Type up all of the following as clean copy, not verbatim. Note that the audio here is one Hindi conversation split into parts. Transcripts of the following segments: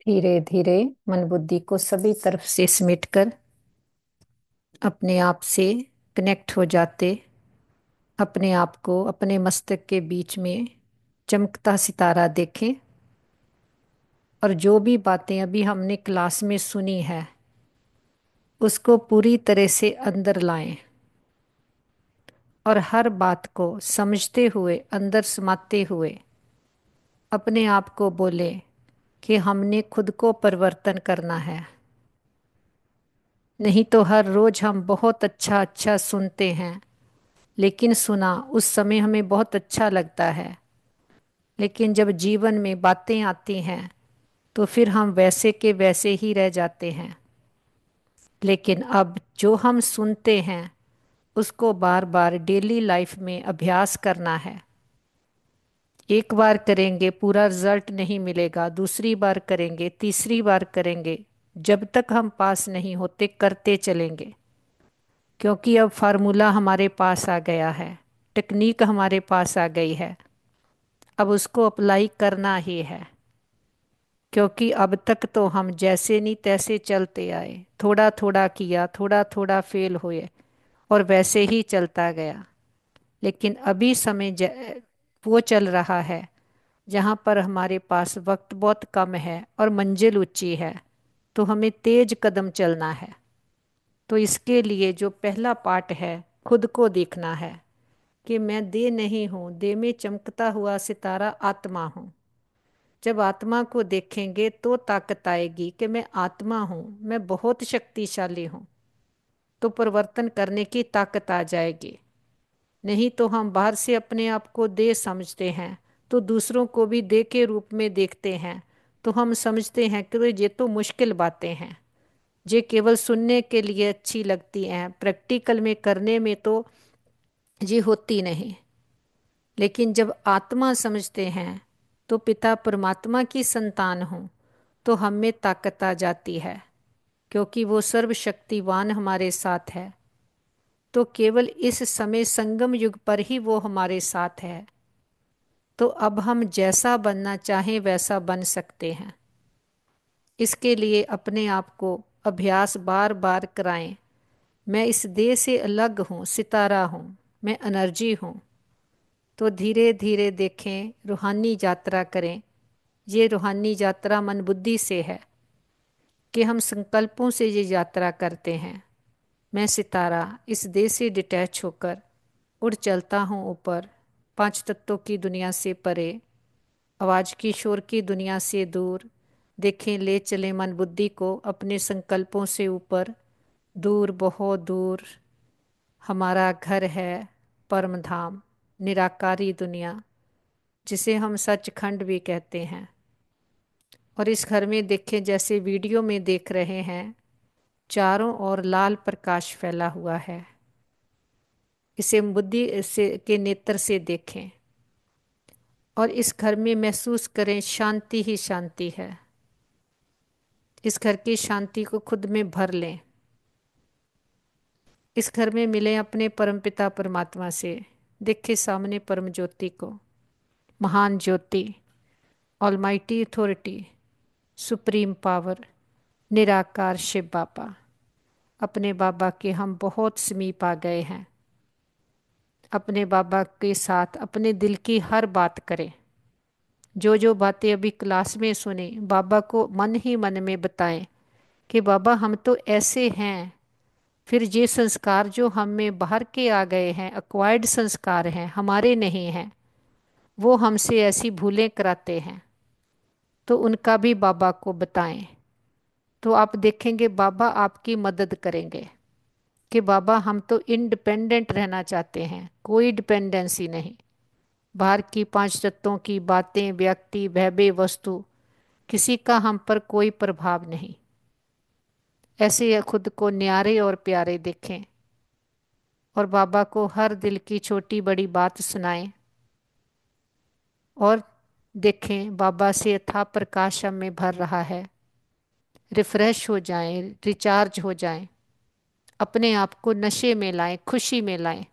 धीरे धीरे मन बुद्धि को सभी तरफ से समेटकर अपने आप से कनेक्ट हो जाते, अपने आप को अपने मस्तक के बीच में चमकता सितारा देखें। और जो भी बातें अभी हमने क्लास में सुनी है उसको पूरी तरह से अंदर लाएं और हर बात को समझते हुए अंदर समाते हुए अपने आप को बोले कि हमने खुद को परिवर्तन करना है। नहीं तो हर रोज हम बहुत अच्छा अच्छा सुनते हैं, लेकिन सुना उस समय हमें बहुत अच्छा लगता है, लेकिन जब जीवन में बातें आती हैं तो फिर हम वैसे के वैसे ही रह जाते हैं। लेकिन अब जो हम सुनते हैं उसको बार बार डेली लाइफ में अभ्यास करना है। एक बार करेंगे पूरा रिजल्ट नहीं मिलेगा, दूसरी बार करेंगे, तीसरी बार करेंगे, जब तक हम पास नहीं होते करते चलेंगे। क्योंकि अब फार्मूला हमारे पास आ गया है, टेक्निक हमारे पास आ गई है, अब उसको अप्लाई करना ही है। क्योंकि अब तक तो हम जैसे नहीं तैसे चलते आए, थोड़ा थोड़ा किया, थोड़ा थोड़ा फेल हुए और वैसे ही चलता गया। लेकिन अभी समय वो चल रहा है जहाँ पर हमारे पास वक्त बहुत कम है और मंजिल ऊंची है, तो हमें तेज कदम चलना है। तो इसके लिए जो पहला पार्ट है, खुद को देखना है कि मैं देह नहीं हूँ, देह में चमकता हुआ सितारा आत्मा हूँ। जब आत्मा को देखेंगे तो ताकत आएगी कि मैं आत्मा हूँ, मैं बहुत शक्तिशाली हूँ, तो परिवर्तन करने की ताकत आ जाएगी। नहीं तो हम बाहर से अपने आप को देह समझते हैं, तो दूसरों को भी देह के रूप में देखते हैं, तो हम समझते हैं कि ये तो मुश्किल बातें हैं, ये केवल सुनने के लिए अच्छी लगती हैं, प्रैक्टिकल में करने में तो ये होती नहीं। लेकिन जब आत्मा समझते हैं तो पिता परमात्मा की संतान हूँ, तो हम में ताकत आ जाती है, क्योंकि वो सर्वशक्तिवान हमारे साथ है। तो केवल इस समय संगम युग पर ही वो हमारे साथ है। तो अब हम जैसा बनना चाहें वैसा बन सकते हैं। इसके लिए अपने आप को अभ्यास बार बार कराएं। मैं इस देह से अलग हूँ, सितारा हूँ, मैं एनर्जी हूँ। तो धीरे धीरे देखें, रूहानी यात्रा करें। ये रूहानी यात्रा मन बुद्धि से है कि हम संकल्पों से ये यात्रा करते हैं। मैं सितारा इस देह से डिटैच होकर उड़ चलता हूँ ऊपर, पांच तत्वों की दुनिया से परे, आवाज की शोर की दुनिया से दूर। देखें, ले चले मन बुद्धि को अपने संकल्पों से ऊपर, दूर, बहुत दूर। हमारा घर है परम धाम, निराकारी दुनिया, जिसे हम सचखंड भी कहते हैं। और इस घर में देखें, जैसे वीडियो में देख रहे हैं, चारों ओर लाल प्रकाश फैला हुआ है। इसे बुद्धि से के नेत्र से देखें और इस घर में महसूस करें शांति ही शांति है। इस घर की शांति को खुद में भर लें। इस घर में मिले अपने परमपिता परमात्मा से। देखे सामने परम ज्योति को, महान ज्योति, ऑलमाइटी अथॉरिटी, सुप्रीम पावर, निराकार शिव बाबा। अपने बाबा के हम बहुत समीप आ गए हैं। अपने बाबा के साथ अपने दिल की हर बात करें। जो जो बातें अभी क्लास में सुने, बाबा को मन ही मन में बताएं कि बाबा हम तो ऐसे हैं। फिर ये संस्कार जो हम में बाहर के आ गए हैं, अक्वायर्ड संस्कार हैं, हमारे नहीं हैं, वो हमसे ऐसी भूलें कराते हैं, तो उनका भी बाबा को बताएं। तो आप देखेंगे बाबा आपकी मदद करेंगे कि बाबा हम तो इंडिपेंडेंट रहना चाहते हैं, कोई डिपेंडेंसी नहीं। बाहर की पांच तत्वों की बातें, व्यक्ति, वैभव, वस्तु, किसी का हम पर कोई प्रभाव नहीं। ऐसे खुद को न्यारे और प्यारे देखें और बाबा को हर दिल की छोटी बड़ी बात सुनाएं और देखें बाबा से अथाह प्रकाश हम में भर रहा है। रिफ्रेश हो जाएं, रिचार्ज हो जाएं, अपने आप को नशे में लाएं, खुशी में लाएं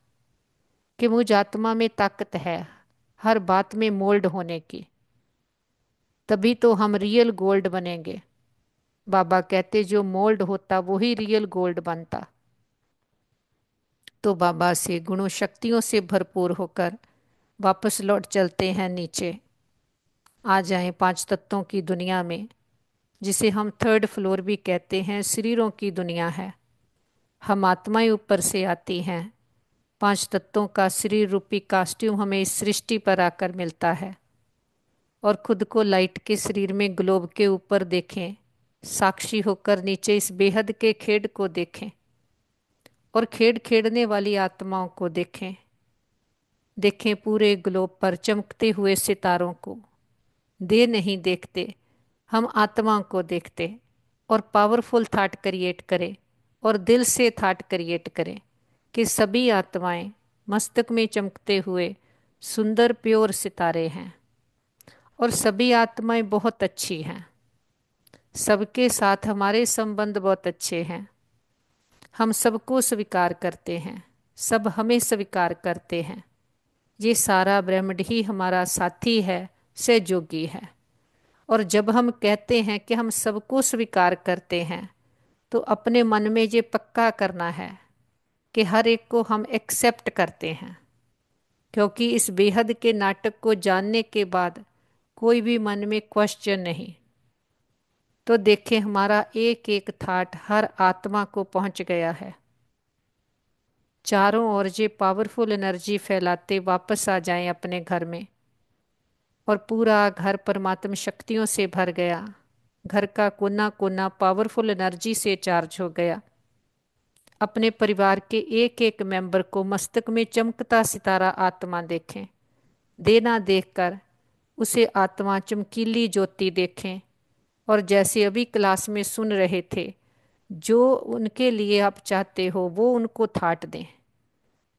कि मुझ आत्मा में ताकत है हर बात में मोल्ड होने की। तभी तो हम रियल गोल्ड बनेंगे। बाबा कहते जो मोल्ड होता वो ही रियल गोल्ड बनता। तो बाबा से गुणों शक्तियों से भरपूर होकर वापस लौट चलते हैं नीचे। आ जाएं पांच तत्वों की दुनिया में, जिसे हम थर्ड फ्लोर भी कहते हैं, शरीरों की दुनिया है। हम आत्माएं ऊपर से आती हैं। पांच तत्वों का शरीर रूपी कास्ट्यूम हमें इस सृष्टि पर आकर मिलता है। और खुद को लाइट के शरीर में ग्लोब के ऊपर देखें, साक्षी होकर नीचे इस बेहद के खेड को देखें और खेड खेड़ने वाली आत्माओं को देखें। देखें पूरे ग्लोब पर चमकते हुए सितारों को। देह नहीं देखते, हम आत्माओं को देखते और पावरफुल थाट क्रिएट करें और दिल से थाट क्रिएट करें कि सभी आत्माएं मस्तक में चमकते हुए सुंदर प्योर सितारे हैं और सभी आत्माएं बहुत अच्छी हैं। सबके साथ हमारे संबंध बहुत अच्छे हैं। हम सबको स्वीकार करते हैं, सब हमें स्वीकार करते हैं। ये सारा ब्रह्मांड ही हमारा साथी है, सहयोगी है। और जब हम कहते हैं कि हम सबको स्वीकार करते हैं, तो अपने मन में ये पक्का करना है कि हर एक को हम एक्सेप्ट करते हैं। क्योंकि इस बेहद के नाटक को जानने के बाद कोई भी मन में क्वेश्चन नहीं। तो देखें हमारा एक एक थाट हर आत्मा को पहुंच गया है। चारों ओर ये पावरफुल एनर्जी फैलाते वापस आ जाएं अपने घर में। और पूरा घर परमात्मा शक्तियों से भर गया। घर का कोना कोना पावरफुल एनर्जी से चार्ज हो गया। अपने परिवार के एक एक मेंबर को मस्तक में चमकता सितारा आत्मा देखें। देना देखकर उसे आत्मा चमकीली ज्योति देखें। और जैसे अभी क्लास में सुन रहे थे, जो उनके लिए आप चाहते हो वो उनको थाट दें।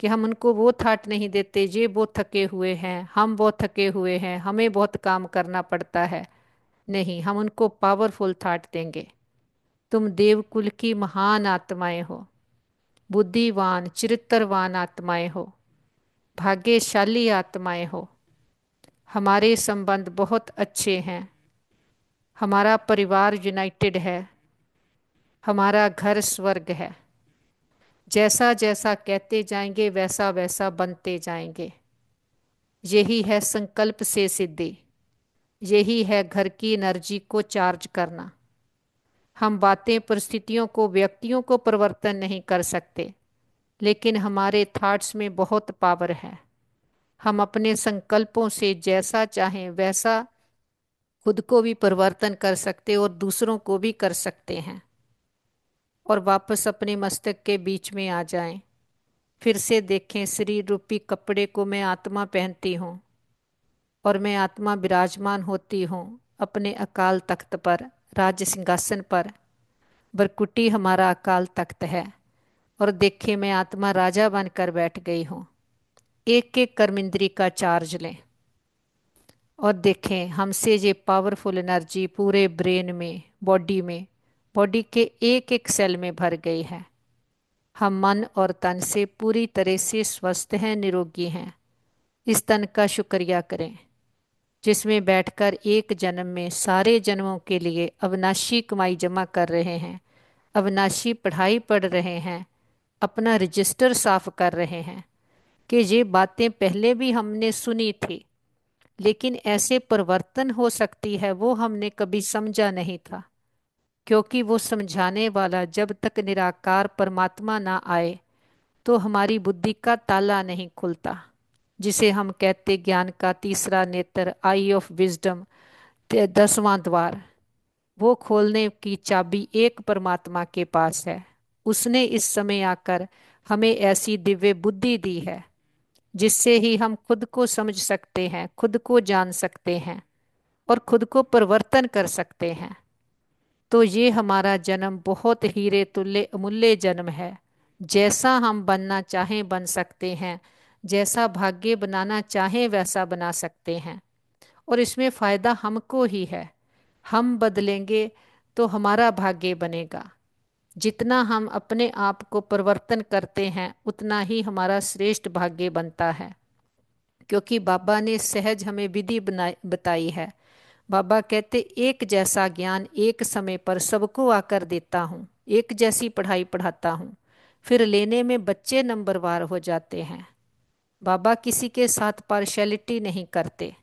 कि हम उनको वो थाट नहीं देते ये बहुत थके हुए हैं, हम बहुत थके हुए हैं, हमें बहुत काम करना पड़ता है। नहीं, हम उनको पावरफुल थाट देंगे। तुम देवकुल की महान आत्माएं हो, बुद्धिवान चरित्रवान आत्माएं हो, भाग्यशाली आत्माएं हो। हमारे संबंध बहुत अच्छे हैं। हमारा परिवार यूनाइटेड है। हमारा घर स्वर्ग है। जैसा जैसा कहते जाएंगे वैसा वैसा बनते जाएंगे। यही है संकल्प से सिद्धि। यही है घर की एनर्जी को चार्ज करना। हम बातें परिस्थितियों को व्यक्तियों को परिवर्तन नहीं कर सकते, लेकिन हमारे थॉट्स में बहुत पावर है। हम अपने संकल्पों से जैसा चाहें वैसा खुद को भी परिवर्तन कर सकते और दूसरों को भी कर सकते हैं। और वापस अपने मस्तक के बीच में आ जाएं। फिर से देखें शरीर रूपी कपड़े को मैं आत्मा पहनती हूँ और मैं आत्मा विराजमान होती हूँ अपने अकाल तख्त पर, राज सिंहासन पर। बरकुटी हमारा अकाल तख्त है। और देखे मैं आत्मा राजा बनकर बैठ गई हूँ। एक एक कर्म इंद्री का चार्ज लें और देखें हमसे ये पावरफुल एनर्जी पूरे ब्रेन में, बॉडी में, बॉडी के एक एक सेल में भर गई है। हम मन और तन से पूरी तरह से स्वस्थ हैं, निरोगी हैं। इस तन का शुक्रिया करें जिसमें बैठकर एक जन्म में सारे जन्मों के लिए अविनाशी कमाई जमा कर रहे हैं, अविनाशी पढ़ाई पढ़ रहे हैं, अपना रजिस्टर साफ कर रहे हैं। कि ये बातें पहले भी हमने सुनी थी, लेकिन ऐसे परिवर्तन हो सकती है वो हमने कभी समझा नहीं था। क्योंकि वो समझाने वाला जब तक निराकार परमात्मा ना आए तो हमारी बुद्धि का ताला नहीं खुलता। जिसे हम कहते ज्ञान का तीसरा नेत्र, आई ऑफ विजडम, 10वां द्वार। वो खोलने की चाबी एक परमात्मा के पास है। उसने इस समय आकर हमें ऐसी दिव्य बुद्धि दी है जिससे ही हम खुद को समझ सकते हैं, खुद को जान सकते हैं और खुद को परिवर्तन कर सकते हैं। तो ये हमारा जन्म बहुत हीरे तुल्य अमूल्य जन्म है। जैसा हम बनना चाहें बन सकते हैं, जैसा भाग्य बनाना चाहें वैसा बना सकते हैं। और इसमें फायदा हमको ही है। हम बदलेंगे तो हमारा भाग्य बनेगा। जितना हम अपने आप को परिवर्तन करते हैं उतना ही हमारा श्रेष्ठ भाग्य बनता है। क्योंकि बाबा ने सहज हमें विधि बनाई बताई है। बाबा कहते एक जैसा ज्ञान एक समय पर सबको आकर देता हूँ, एक जैसी पढ़ाई पढ़ाता हूँ, फिर लेने में बच्चे नंबरवार हो जाते हैं। बाबा किसी के साथ पार्शैलिटी नहीं करते,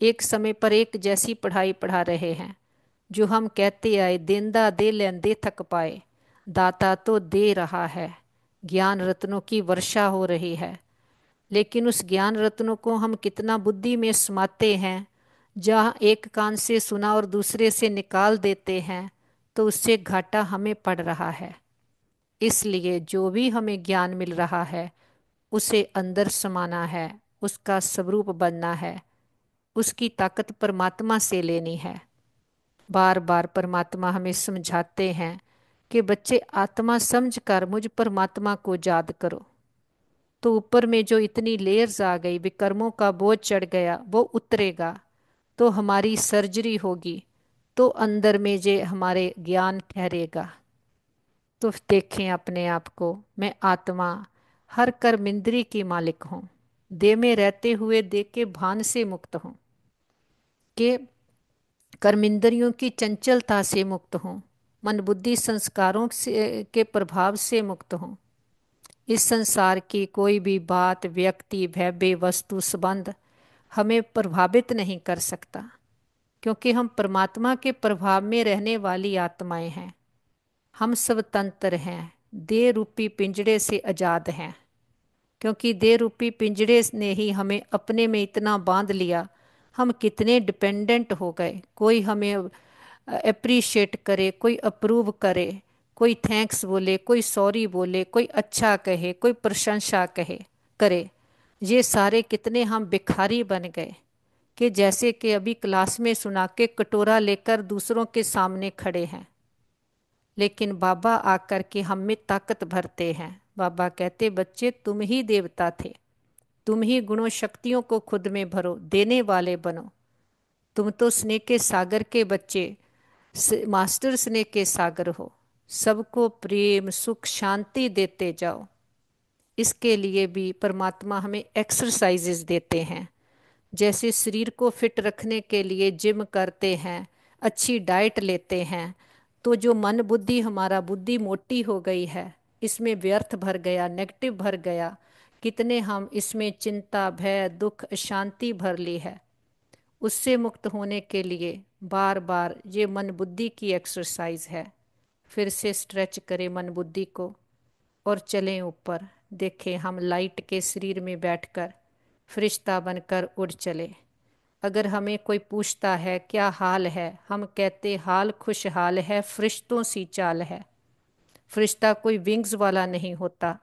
एक समय पर एक जैसी पढ़ाई पढ़ा रहे हैं। जो हम कहते आए देंदा दे लेंदे थक पाए, दाता तो दे रहा है, ज्ञान रत्नों की वर्षा हो रही है। लेकिन उस ज्ञान रत्नों को हम कितना बुद्धि में समाते हैं, जहाँ एक कान से सुना और दूसरे से निकाल देते हैं, तो उससे घाटा हमें पड़ रहा है। इसलिए जो भी हमें ज्ञान मिल रहा है उसे अंदर समाना है, उसका स्वरूप बनना है, उसकी ताकत परमात्मा से लेनी है। बार बार परमात्मा हमें समझाते हैं कि बच्चे आत्मा समझकर मुझ परमात्मा को याद करो। तो ऊपर में जो इतनी लेयर्स आ गई, विकर्मों का बोझ चढ़ गया, वो उतरेगा, तो हमारी सर्जरी होगी, तो अंदर में जे हमारे ज्ञान ठहरेगा। तो देखें अपने आप को, मैं आत्मा हर कर्म इंद्रिय की मालिक हूँ, देह में रहते हुए देह के भान से मुक्त हूँ, कि कर्मेंद्रियों की चंचलता से मुक्त हूँ, मन बुद्धि संस्कारों से के प्रभाव से मुक्त हूँ। इस संसार की कोई भी बात, व्यक्ति, भव्य वस्तु, संबंध हमें प्रभावित नहीं कर सकता, क्योंकि हम परमात्मा के प्रभाव में रहने वाली आत्माएं हैं। हम स्वतंत्र हैं, देह रूपी पिंजड़े से आजाद हैं, क्योंकि देह रूपी पिंजड़े ने ही हमें अपने में इतना बांध लिया। हम कितने डिपेंडेंट हो गए, कोई हमें अप्रिशिएट करे, कोई अप्रूव करे, कोई थैंक्स बोले, कोई सॉरी बोले, कोई अच्छा कहे, कोई प्रशंसा कहे करे। ये सारे कितने हम भिखारी बन गए, कि जैसे कि अभी क्लास में सुना के कटोरा लेकर दूसरों के सामने खड़े हैं। लेकिन बाबा आकर के हम में ताकत भरते हैं। बाबा कहते बच्चे तुम ही देवता थे, तुम ही गुणों शक्तियों को खुद में भरो, देने वाले बनो। तुम तो स्नेह के सागर के बच्चे, मास्टर स्नेह के सागर हो। सबको प्रेम सुख शांति देते जाओ। इसके लिए भी परमात्मा हमें एक्सरसाइजेस देते हैं। जैसे शरीर को फिट रखने के लिए जिम करते हैं, अच्छी डाइट लेते हैं, तो जो मन बुद्धि हमारा बुद्धि मोटी हो गई है, इसमें व्यर्थ भर गया, नेगेटिव भर गया, कितने हम इसमें चिंता भय दुख अशांति भर ली है, उससे मुक्त होने के लिए बार बार ये मन बुद्धि की एक्सरसाइज है। फिर से स्ट्रेच करें मन बुद्धि को और चलें ऊपर। देखें हम लाइट के शरीर में बैठकर फरिश्ता बनकर उड़ चले। अगर हमें कोई पूछता है क्या हाल है, हम कहते हाल खुशहाल है, फरिश्तों सी चाल है। फरिश्ता कोई विंग्स वाला नहीं होता।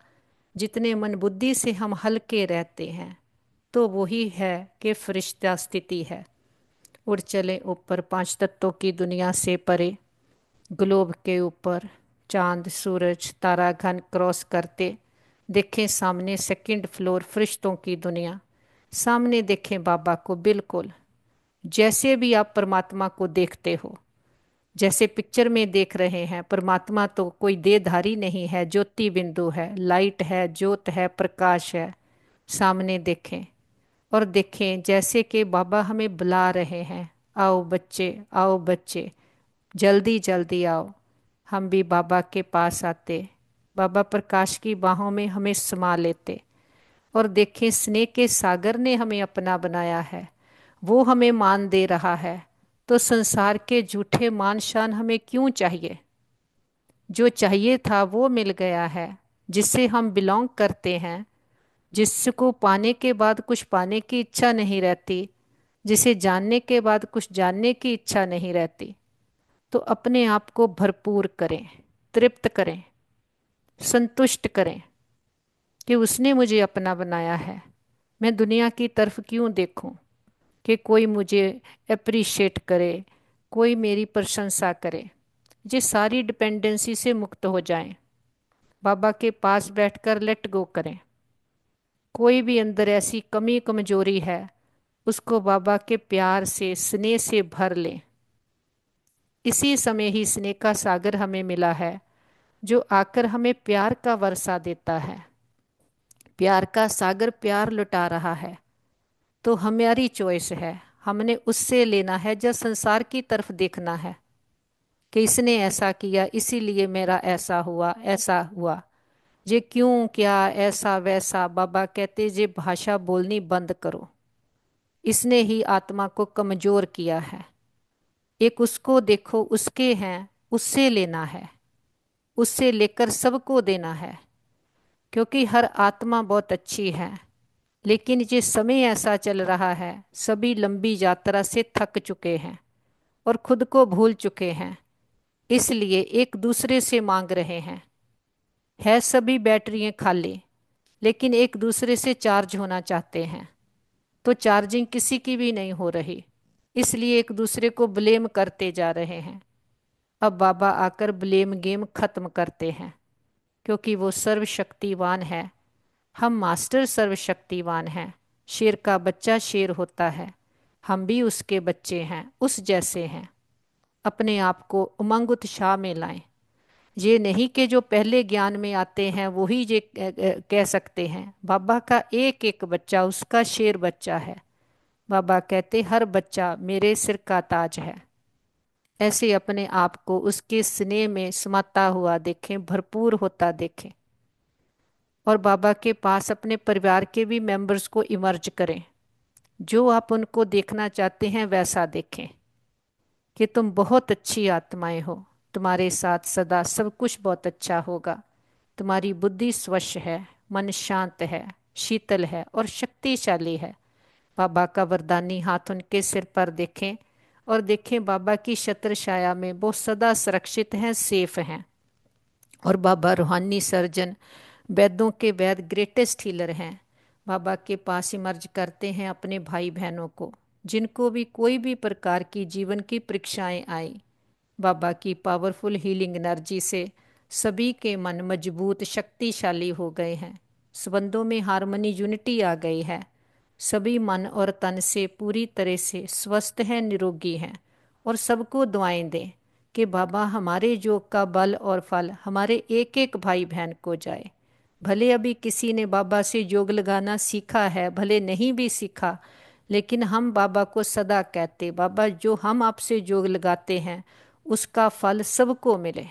जितने मन बुद्धि से हम हल्के रहते हैं, तो वही है कि फरिश्ता स्थिति है। उड़ चले ऊपर, पांच तत्वों की दुनिया से परे, ग्लोब के ऊपर चांद सूरज तारा घन क्रॉस करते देखें सामने सेकंड फ्लोर फरिश्तों की दुनिया। सामने देखें बाबा को, बिल्कुल जैसे भी आप परमात्मा को देखते हो, जैसे पिक्चर में देख रहे हैं। परमात्मा तो कोई देहधारी नहीं है, ज्योति बिंदु है, लाइट है, ज्योत है, प्रकाश है। सामने देखें और देखें जैसे कि बाबा हमें बुला रहे हैं, आओ बच्चे, आओ बच्चे, जल्दी जल्दी आओ। हम भी बाबा के पास आते, बाबा प्रकाश की बाहों में हमें समा लेते और देखें स्नेह के सागर ने हमें अपना बनाया है, वो हमें मान दे रहा है। तो संसार के झूठे मान शान हमें क्यों चाहिए? जो चाहिए था वो मिल गया है, जिससे हम बिलोंग करते हैं, जिसको पाने के बाद कुछ पाने की इच्छा नहीं रहती, जिसे जानने के बाद कुछ जानने की इच्छा नहीं रहती। तो अपने आप को भरपूर करें, तृप्त करें, संतुष्ट करें कि उसने मुझे अपना बनाया है। मैं दुनिया की तरफ क्यों देखूं कि कोई मुझे अप्रिशिएट करे, कोई मेरी प्रशंसा करे। ये सारी डिपेंडेंसी से मुक्त हो जाएं, बाबा के पास बैठकर लेट गो करें। कोई भी अंदर ऐसी कमी कमजोरी है, उसको बाबा के प्यार से स्नेह से भर लें। इसी समय ही स्नेह का सागर हमें मिला है, जो आकर हमें प्यार का वर्षा देता है। प्यार का सागर प्यार लुटा रहा है। तो हमारी चॉइस है, हमने उससे लेना है, जब संसार की तरफ देखना है कि इसने ऐसा किया इसीलिए मेरा ऐसा हुआ ऐसा हुआ, ये क्यों क्या ऐसा वैसा। बाबा कहते जे भाषा बोलनी बंद करो, इसने ही आत्मा को कमजोर किया है। एक उसको देखो, उसके हैं, उससे लेना है, उससे लेकर सबको देना है। क्योंकि हर आत्मा बहुत अच्छी है, लेकिन ये समय ऐसा चल रहा है, सभी लंबी यात्रा से थक चुके हैं और खुद को भूल चुके हैं, इसलिए एक दूसरे से मांग रहे हैं। है सभी बैटरियां खाली, लेकिन एक दूसरे से चार्ज होना चाहते हैं, तो चार्जिंग किसी की भी नहीं हो रही, इसलिए एक दूसरे को ब्लेम करते जा रहे हैं। अब बाबा आकर ब्लेम गेम खत्म करते हैं, क्योंकि वो सर्वशक्तिवान है। हम मास्टर सर्वशक्तिवान हैं। शेर का बच्चा शेर होता है, हम भी उसके बच्चे हैं, उस जैसे हैं। अपने आप को उमंग उत्साह में लाएं। ये नहीं कि जो पहले ज्ञान में आते हैं वही ये कह सकते हैं। बाबा का एक एक बच्चा उसका शेर बच्चा है। बाबा कहते हर बच्चा मेरे सिर का ताज है। ऐसे अपने आप को उसके स्नेह में समाता हुआ देखें, भरपूर होता देखें। और बाबा के पास अपने परिवार के भी मेंबर्स को इमर्ज करें। जो आप उनको देखना चाहते हैं वैसा देखें कि तुम बहुत अच्छी आत्माएं हो, तुम्हारे साथ सदा सब कुछ बहुत अच्छा होगा। तुम्हारी बुद्धि स्वच्छ है, मन शांत है, शीतल है और शक्तिशाली है। बाबा का वरदानी हाथ उनके सिर पर देखें और देखें बाबा की छत्र छाया में वो सदा सुरक्षित हैं, सेफ हैं। और बाबा रूहानी सर्जन, वैद्यों के वैद, ग्रेटेस्ट हीलर हैं। बाबा के पास इमर्ज करते हैं अपने भाई बहनों को, जिनको भी कोई भी प्रकार की जीवन की परीक्षाएं आई। बाबा की पावरफुल हीलिंग एनर्जी से सभी के मन मजबूत शक्तिशाली हो गए हैं। संबंधों में हार्मनी यूनिटी आ गई है। सभी मन और तन से पूरी तरह से स्वस्थ हैं, निरोगी हैं। और सबको दुआएं दें कि बाबा हमारे योग का बल और फल हमारे एक एक भाई बहन को जाए। भले अभी किसी ने बाबा से योग लगाना सीखा है, भले नहीं भी सीखा, लेकिन हम बाबा को सदा कहते बाबा जो हम आपसे योग लगाते हैं उसका फल सबको मिले,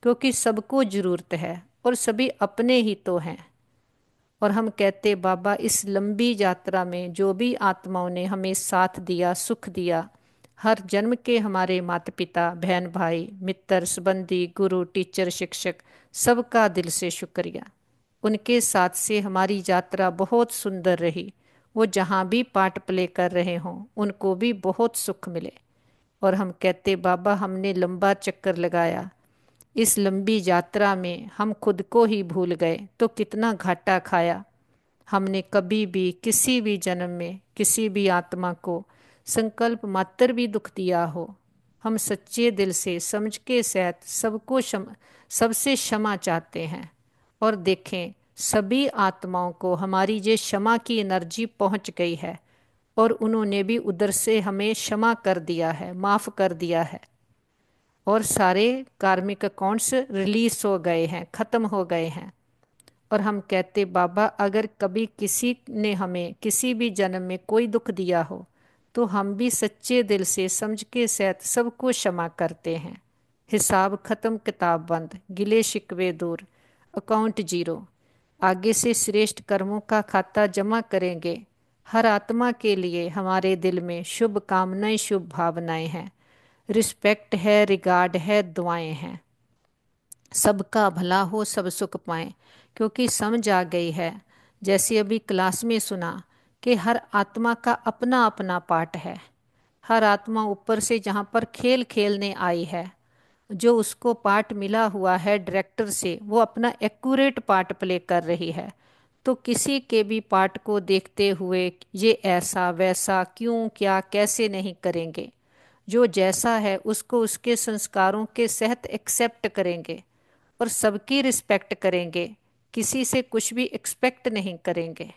क्योंकि सबको जरूरत है और सभी अपने ही तो हैं। और हम कहते बाबा इस लंबी यात्रा में जो भी आत्माओं ने हमें साथ दिया, सुख दिया, हर जन्म के हमारे माता पिता, बहन भाई, मित्र, संबंधी, गुरु, टीचर, शिक्षक, सबका दिल से शुक्रिया। उनके साथ से हमारी यात्रा बहुत सुंदर रही। वो जहाँ भी पार्ट प्ले कर रहे हों उनको भी बहुत सुख मिले। और हम कहते बाबा हमने लंबा चक्कर लगाया, इस लंबी यात्रा में हम खुद को ही भूल गए तो कितना घाटा खाया। हमने कभी भी किसी भी जन्म में किसी भी आत्मा को संकल्प मात्र भी दुख दिया हो, हम सच्चे दिल से समझ के सहित सबको सबसे क्षमा चाहते हैं। और देखें सभी आत्माओं को हमारी ये क्षमा की एनर्जी पहुंच गई है और उन्होंने भी उधर से हमें क्षमा कर दिया है, माफ़ कर दिया है। और सारे कार्मिक अकाउंट्स रिलीज हो गए हैं, ख़त्म हो गए हैं। और हम कहते बाबा अगर कभी किसी ने हमें किसी भी जन्म में कोई दुख दिया हो तो हम भी सच्चे दिल से समझ के सहित सबको क्षमा करते हैं। हिसाब खत्म, किताब बंद, गिले शिकवे दूर, अकाउंट जीरो। आगे से श्रेष्ठ कर्मों का खाता जमा करेंगे। हर आत्मा के लिए हमारे दिल में शुभ कामनाएं, शुभ भावनाएं हैं, रिस्पेक्ट है, रिगार्ड है, दुआएं हैं। सबका भला हो, सब सुख पाएं, क्योंकि समझ आ गई है, जैसे अभी क्लास में सुना कि हर आत्मा का अपना अपना पार्ट है। हर आत्मा ऊपर से जहाँ पर खेल खेलने आई है, जो उसको पार्ट मिला हुआ है डायरेक्टर से, वो अपना एक्यूरेट पार्ट प्ले कर रही है। तो किसी के भी पार्ट को देखते हुए ये ऐसा वैसा क्यों क्या कैसे नहीं करेंगे। जो जैसा है उसको उसके संस्कारों के सहत एक्सेप्ट करेंगे और सबकी रिस्पेक्ट करेंगे, किसी से कुछ भी एक्सपेक्ट नहीं करेंगे।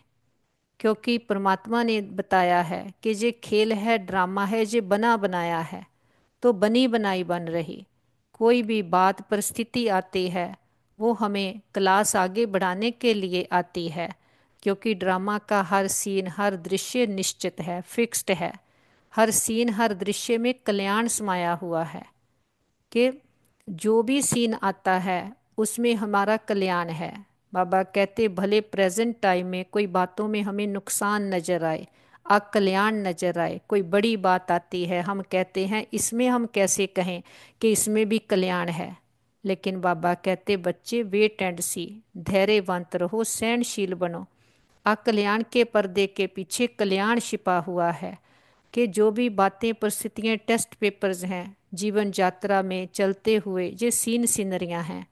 क्योंकि परमात्मा ने बताया है कि ये खेल है, ड्रामा है, ये बना बनाया है, तो बनी बनाई बन रही। कोई भी बात परिस्थिति आती है वो हमें क्लास आगे बढ़ाने के लिए आती है, क्योंकि ड्रामा का हर सीन, हर दृश्य निश्चित है, फिक्स्ड है। हर सीन, हर दृश्य में कल्याण समाया हुआ है, कि जो भी सीन आता है उसमें हमारा कल्याण है। बाबा कहते भले प्रेजेंट टाइम में कोई बातों में हमें नुकसान नजर आए, अकल्याण नजर आए, कोई बड़ी बात आती है, हम कहते हैं इसमें हम कैसे कहें कि इसमें भी कल्याण है। लेकिन बाबा कहते बच्चे वेट एंड सी, धैर्यवंत रहो, सहनशील बनो। अकल्याण के पर्दे के पीछे कल्याण छिपा हुआ है, कि जो भी बातें, परिस्थितियाँ, टेस्ट पेपर्स हैं जीवन यात्रा में चलते हुए, ये सीन सीनरियाँ हैं,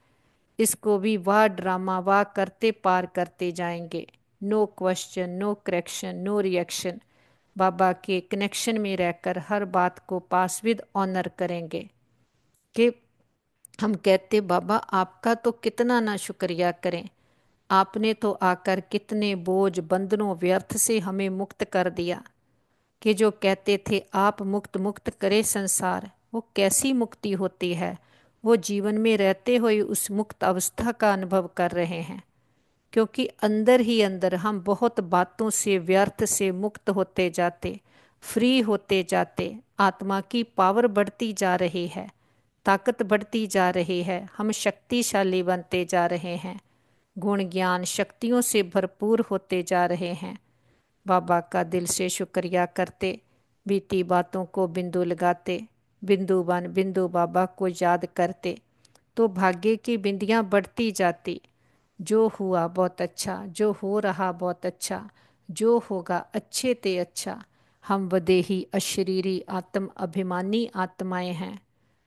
इसको भी वाह ड्रामा वाह करते पार करते जाएंगे। No question, no correction, no reaction. बाबा के कनेक्शन में रहकर हर बात को पास विद ऑनर करेंगे। कि हम कहते बाबा आपका तो कितना ना शुक्रिया करें, आपने तो आकर कितने बोझ बंधनों व्यर्थ से हमें मुक्त कर दिया। कि जो कहते थे आप मुक्त मुक्त करे संसार, वो कैसी मुक्ति होती है, वो जीवन में रहते हुए उस मुक्त अवस्था का अनुभव कर रहे हैं। क्योंकि अंदर ही अंदर हम बहुत बातों से, व्यर्थ से मुक्त होते जाते, फ्री होते जाते, आत्मा की पावर बढ़ती जा रही है, ताकत बढ़ती जा रही है, हम शक्तिशाली बनते जा रहे हैं, गुण ज्ञान शक्तियों से भरपूर होते जा रहे हैं। बाबा का दिल से शुक्रिया करते, बीती बातों को बिंदु लगाते, बिंदु बन बिंदु बाबा को याद करते, तो भाग्य की बिंदियां बढ़ती जाती। जो हुआ बहुत अच्छा, जो हो रहा बहुत अच्छा, जो होगा अच्छे ते अच्छा। हम वदेही अशरीरी आत्म अभिमानी आत्माएं हैं।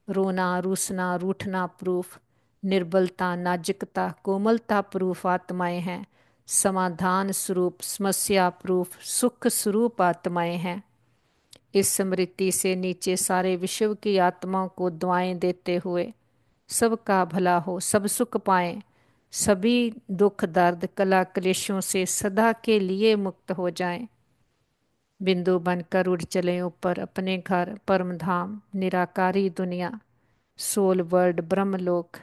रोना रूसना रूठना प्रूफ, निर्बलता नाजुकता कोमलता प्रूफ आत्माएं हैं। समाधान स्वरूप समस्या प्रूफ सुख स्वरूप आत्माएं हैं। इस स्मृति से नीचे सारे विश्व की आत्माओं को दुआएं देते हुए, सबका भला हो, सब सुख पाएं, सभी दुख दर्द कला क्लेशों से सदा के लिए मुक्त हो जाएं। बिंदु बनकर उड़ चले ऊपर अपने घर परम धाम निराकारी दुनिया, सोल वर्ल्ड ब्रह्मलोक।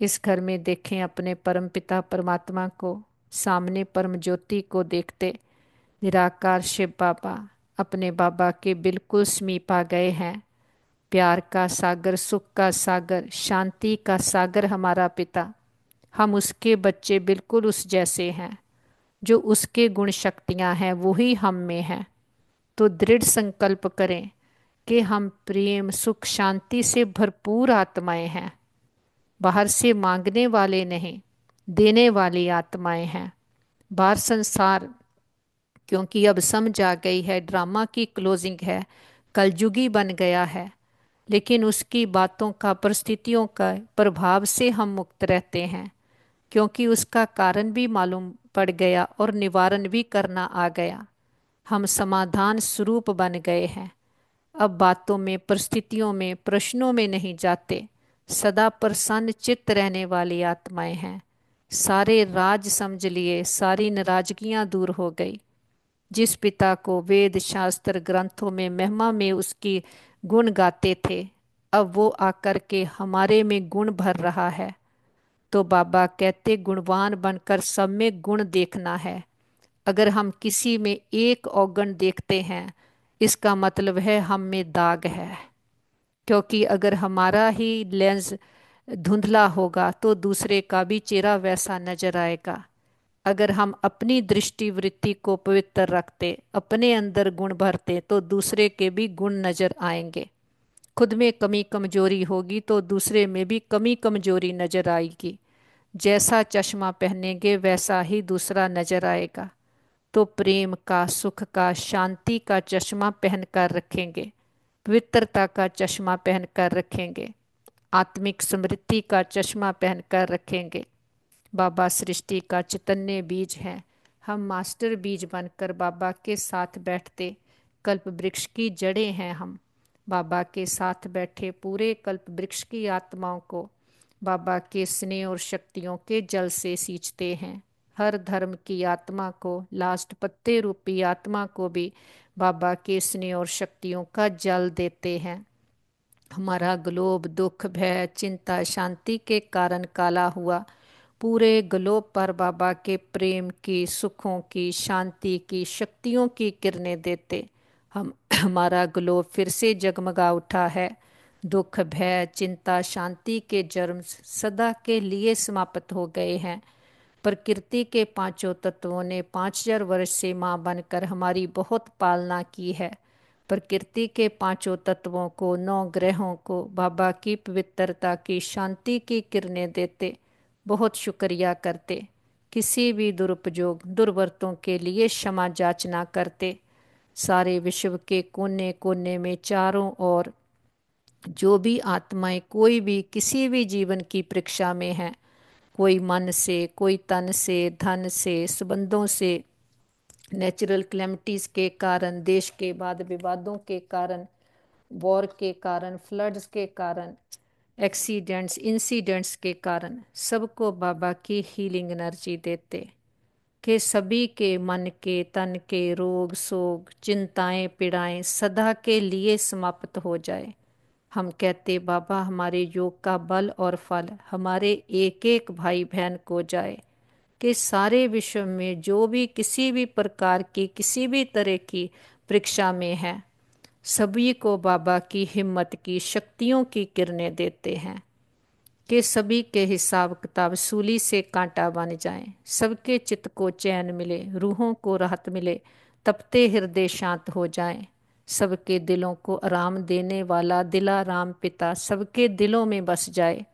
इस घर में देखें अपने परम पिता परमात्मा को, सामने परम ज्योति को देखते निराकार शिव बाबा अपने बाबा के बिल्कुल समीप आ गए हैं। प्यार का सागर, सुख का सागर, शांति का सागर हमारा पिता। हम उसके बच्चे बिल्कुल उस जैसे हैं, जो उसके गुण शक्तियां हैं वही हम में हैं। तो दृढ़ संकल्प करें कि हम प्रेम सुख शांति से भरपूर आत्माएं हैं, बाहर से मांगने वाले नहीं, देने वाली आत्माएं हैं। बाहर संसार, क्योंकि अब समझ आ गई है ड्रामा की क्लोजिंग है, कलयुगी बन गया है, लेकिन उसकी बातों का, परिस्थितियों का प्रभाव से हम मुक्त रहते हैं, क्योंकि उसका कारण भी मालूम पड़ गया और निवारण भी करना आ गया। हम समाधान स्वरूप बन गए हैं। अब बातों में, परिस्थितियों में, प्रश्नों में नहीं जाते, सदा प्रसन्न चित्त रहने वाली आत्माएं हैं। सारे राज समझ लिए, सारी नाराजगियां दूर हो गई। जिस पिता को वेद शास्त्र ग्रंथों में महिमा में उसकी गुण गाते थे, अब वो आकर के हमारे में गुण भर रहा है। तो बाबा कहते गुणवान बनकर सब में गुण देखना है। अगर हम किसी में एक अवगुण देखते हैं, इसका मतलब है हम में दाग है। क्योंकि अगर हमारा ही लेंस धुंधला होगा तो दूसरे का भी चेहरा वैसा नजर आएगा। अगर हम अपनी दृष्टि वृत्ति को पवित्र रखते, अपने अंदर गुण भरते, तो दूसरे के भी गुण नजर आएंगे। खुद में कमी कमजोरी होगी तो दूसरे में भी कमी कमजोरी नजर आएगी। जैसा चश्मा पहनेंगे वैसा ही दूसरा नजर आएगा। तो प्रेम का, सुख का, शांति का चश्मा पहन कर रखेंगे, पवित्रता का चश्मा पहन कर रखेंगे, आत्मिक समृद्धि का चश्मा पहन कर रखेंगे। बाबा सृष्टि का चैतन्य बीज है। हम मास्टर बीज बनकर बाबा के साथ बैठते कल्प वृक्ष की जड़ें हैं हम। बाबा के साथ बैठे पूरे कल्प वृक्ष की आत्माओं को बाबा के स्नेह और शक्तियों के जल से सींचते हैं। हर धर्म की आत्मा को, लास्ट पत्ते रूपी आत्मा को भी बाबा के स्नेह और शक्तियों का जल देते हैं। हमारा ग्लोब दुख भय चिंता शांति के कारण काला हुआ, पूरे ग्लोब पर बाबा के प्रेम की, सुखों की, शांति की, शक्तियों की किरणें देते। हम हमारा ग्लोब फिर से जगमगा उठा है। दुख, भय, चिंता, शांति के जर्म सदा के लिए समाप्त हो गए हैं। प्रकृति के पांचों तत्वों ने 5,000 वर्ष से माँ बनकर हमारी बहुत पालना की है। प्रकृति के पांचों तत्वों को, 9 ग्रहों को बाबा की पवित्रता की, शांति की किरणें देते बहुत शुक्रिया करते। किसी भी दुरुपयोग, दुर्वर्तों के लिए क्षमा याचना करते। सारे विश्व के कोने कोने में चारों ओर जो भी आत्माएं कोई भी किसी भी जीवन की परीक्षा में है, कोई मन से, कोई तन से, धन से, संबंधों से, नेचुरल क्लेमिटीज के कारण, देश के वाद विवादों के कारण, वॉर के कारण, फ्लड्स के कारण, एक्सीडेंट्स, इंसिडेंट्स के कारण, सबको बाबा की हीलिंग एनर्जी देते कि सभी के मन के, तन के रोग, शोक, चिंताएं, पीड़ाएं सदा के लिए समाप्त हो जाए। हम कहते बाबा हमारे योग का बल और फल हमारे एक एक भाई बहन को जाए कि सारे विश्व में जो भी किसी भी प्रकार की, किसी भी तरह की परीक्षा में है, सभी को बाबा की हिम्मत की, शक्तियों की किरणें देते हैं कि सभी के हिसाब किताब सूली से कांटा बन जाएं, सबके चित्त को चैन मिले, रूहों को राहत मिले, तपते हृदय शांत हो जाएं, सबके दिलों को आराम देने वाला दिलाराम पिता सबके दिलों में बस जाए।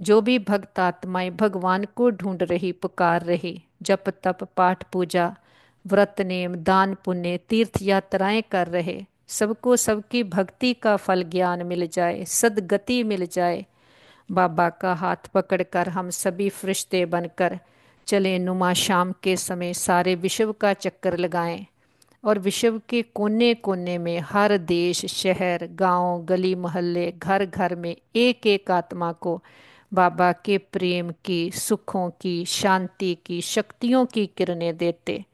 जो भी भक्त आत्माएं भगवान को ढूंढ रही, पुकार रही, जप तप पाठ पूजा, व्रत नेम, दान पुण्य, तीर्थ यात्राएं कर रहे, सबको सबकी भक्ति का फल ज्ञान मिल जाए, सदगति मिल जाए। बाबा का हाथ पकड़कर हम सभी फरिश्ते बनकर चले नुमा शाम के समय सारे विश्व का चक्कर लगाएं और विश्व के कोने कोने में हर देश, शहर, गांव, गली मोहल्ले, घर घर में एक एक आत्मा को बाबा के प्रेम की, सुखों की, शांति की, शक्तियों की किरणें देते,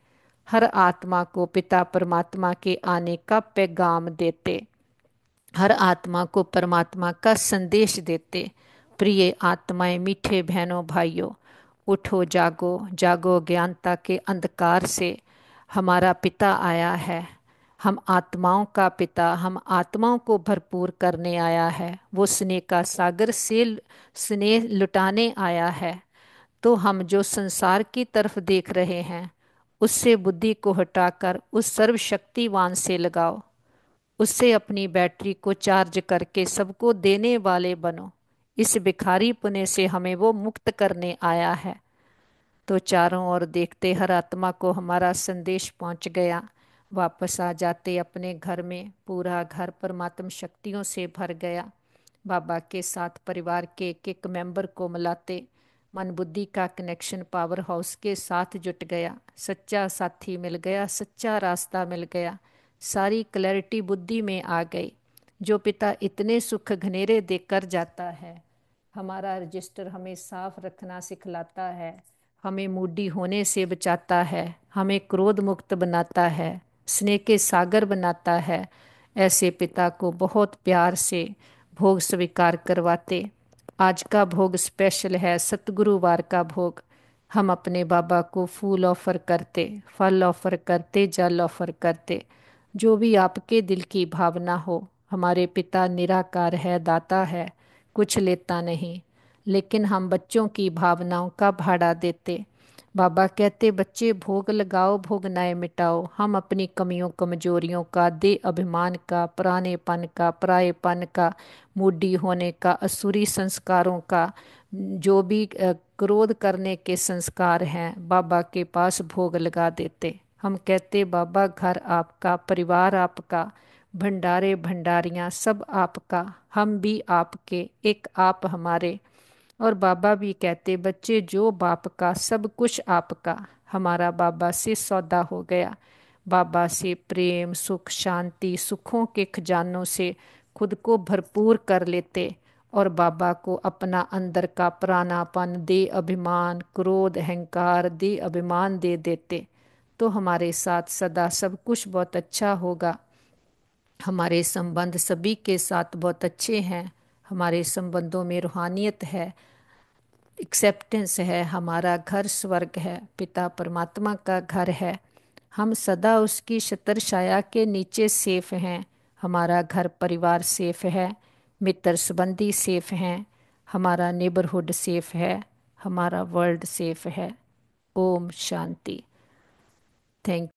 हर आत्मा को पिता परमात्मा के आने का पैगाम देते, हर आत्मा को परमात्मा का संदेश देते। प्रिय आत्माएं, मीठे बहनों भाइयों, उठो, जागो, जागो, ज्ञानता के अंधकार से हमारा पिता आया है। हम आत्माओं का पिता, हम आत्माओं को भरपूर करने आया है। वो स्नेह का सागर से स्नेह लुटाने आया है। तो हम जो संसार की तरफ देख रहे हैं, उससे बुद्धि को हटाकर उस सर्वशक्तिवान से लगाओ, उससे अपनी बैटरी को चार्ज करके सबको देने वाले बनो। इस भिखारी पुने से हमें वो मुक्त करने आया है। तो चारों ओर देखते हर आत्मा को हमारा संदेश पहुंच गया। वापस आ जाते अपने घर में, पूरा घर परमात्म शक्तियों से भर गया। बाबा के साथ परिवार के एक एक मेंबर को मिलाते, मन बुद्धि का कनेक्शन पावर हाउस के साथ जुट गया। सच्चा साथी मिल गया, सच्चा रास्ता मिल गया, सारी क्लैरिटी बुद्धि में आ गई। जो पिता इतने सुख घनेरे देकर जाता है, हमारा रजिस्टर हमें साफ रखना सिखलाता है, हमें मूडी होने से बचाता है, हमें क्रोध मुक्त बनाता है, स्नेह के सागर बनाता है, ऐसे पिता को बहुत प्यार से भोग स्वीकार करवाते। आज का भोग स्पेशल है, सतगुरुवार का भोग। हम अपने बाबा को फूल ऑफर करते, फल ऑफर करते, जल ऑफर करते, जो भी आपके दिल की भावना हो। हमारे पिता निराकार है, दाता है, कुछ लेता नहीं, लेकिन हम बच्चों की भावनाओं का भाड़ा देते। बाबा कहते बच्चे भोग लगाओ, भोग नए मिटाओ। हम अपनी कमियों कमजोरियों का, दे अभिमान का, पुरानेपन का, परायेपन का, मूडी होने का, असुरी संस्कारों का, जो भी क्रोध करने के संस्कार हैं, बाबा के पास भोग लगा देते। हम कहते बाबा घर आपका, परिवार आपका, भंडारे भंडारियाँ सब आपका, हम भी आपके, एक आप हमारे। और बाबा भी कहते बच्चे जो बाप का सब कुछ आपका। हमारा बाबा से सौदा हो गया। बाबा से प्रेम, सुख, शांति, सुखों के खजानों से खुद को भरपूर कर लेते और बाबा को अपना अंदर का पुरानापन, दे अभिमान, क्रोध, अहंकार, दे अभिमान दे देते। तो हमारे साथ सदा सब कुछ बहुत अच्छा होगा। हमारे संबंध सभी के साथ बहुत अच्छे हैं। हमारे संबंधों में रूहानियत है, एक्सेप्टेंस है। हमारा घर स्वर्ग है, पिता परमात्मा का घर है। हम सदा उसकी छत्र छाया के नीचे सेफ हैं। हमारा घर परिवार सेफ है, मित्र संबंधी सेफ हैं, हमारा नेबरहुड सेफ है, हमारा वर्ल्ड सेफ है। ओम शांति। थैंक